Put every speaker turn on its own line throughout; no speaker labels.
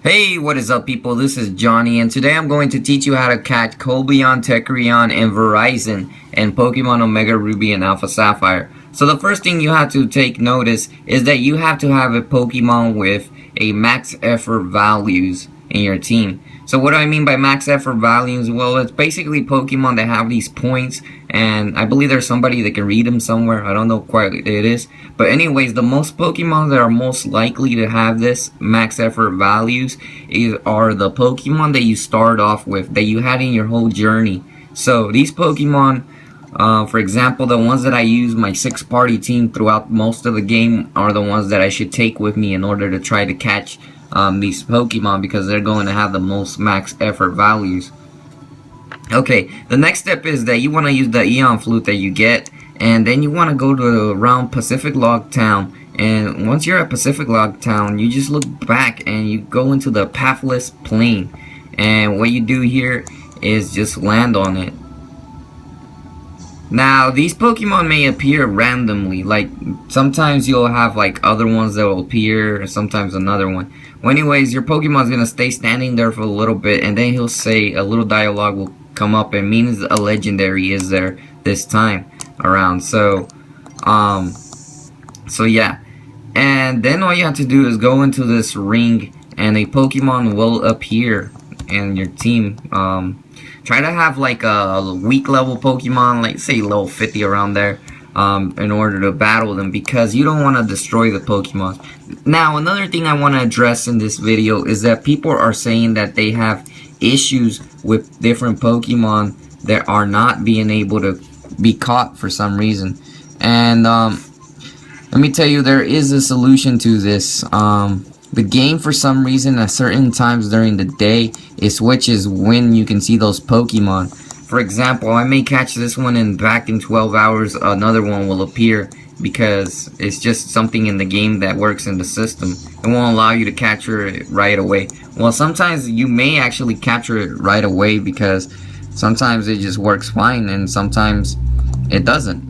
Hey, what is up people? This is Johnny and today I'm going to teach you how to catch Cobalion, Terrakion, and Virizion in Pokemon Omega Ruby and Alpha Sapphire. So the first thing you have to take notice is that you have to have a Pokemon with a max effort values in your team. So what do I mean by max effort values? Well, it's basically Pokemon that have these points, and I believe there's somebody that can read them somewhere. I don't know quite what it is. But anyways, the most Pokemon that are most likely to have this max effort values are the Pokemon that you start off with, that you had in your whole journey. So these Pokemon, for example, the ones that I use my 6-party team throughout most of the game are the ones that I should take with me in order to try to catch these Pokemon, because they're going to have the most max effort values. Okay, the next step is that you want to use the Eon flute that you get, and then you want to go to around Pacific Log Town. And once you're at Pacific Log Town, you just look back and you go into the pathless plain, and what you do here is just land on it. Now, these Pokemon may appear randomly, like sometimes you'll have like other ones that will appear, or sometimes another one. Well, anyways, your Pokemon's gonna stay standing there for a little bit, and then he'll say a little dialogue will come up and means a legendary is there this time around. So yeah, and then all you have to do is go into this ring and a Pokemon will appear in your team. Try to have like a weak level Pokemon, like say level 50 around there, in order to battle them, because you don't want to destroy the Pokemon. Now, another thing I want to address in this video is that people are saying that they have issues with different Pokemon that are not being able to be caught for some reason. And let me tell you, there is a solution to this. The game, for some reason, at certain times during the day, it switches when you can see those Pokemon. For example, I may catch this one and back in 12 hours another one will appear, because it's just something in the game that works in the system. It won't allow you to capture it right away. Well, sometimes you may actually capture it right away, because sometimes it just works fine and sometimes it doesn't.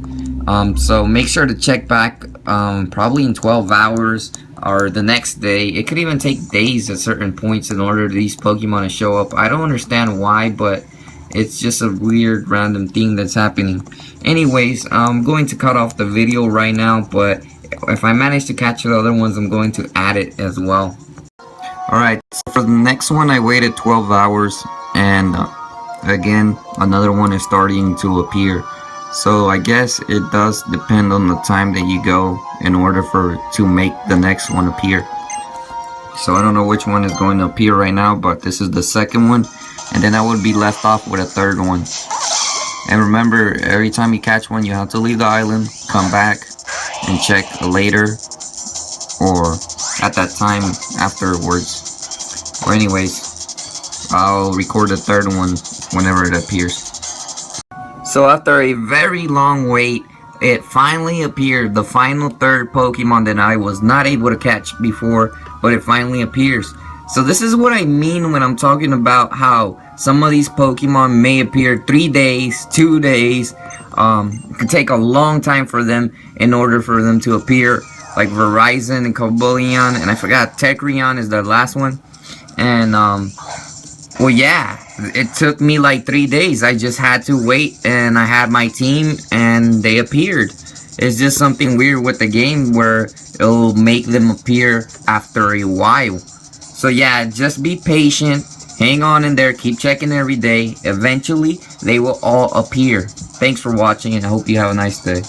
So make sure to check back probably in 12 hours or the next day. It could even take days at certain points in order for these Pokemon to show up. I don't understand why, but it's just a weird random thing that's happening. Anyways, I'm going to cut off the video right now, but if I manage to catch the other ones, I'm going to add it as well. Alright, so for the next one I waited 12 hours, and again another one is starting to appear. So I guess it does depend on the time that you go in order to make the next one appear. So I don't know which one is going to appear right now, but this is the second one, and then I would be left off with a third one. And remember, every time you catch one, you have to leave the island, come back, and check later, or at that time afterwards. Or anyways, I'll record the third one whenever it appears. So after a very long wait, it finally appeared, the final third Pokemon that I was not able to catch before, but it finally appears. So this is what I mean when I'm talking about how some of these Pokemon may appear 3 days, 2 days. It could take a long time for them in order for them to appear, like Virizion and Cobalion, and I forgot Terrakion is the last one. And well, yeah, it took me like 3 days. I just had to wait, and I had my team, and they appeared. It's just something weird with the game where it'll make them appear after a while. So yeah, just be patient, hang on in there, keep checking every day. Eventually, they will all appear. Thanks for watching, and I hope you have a nice day.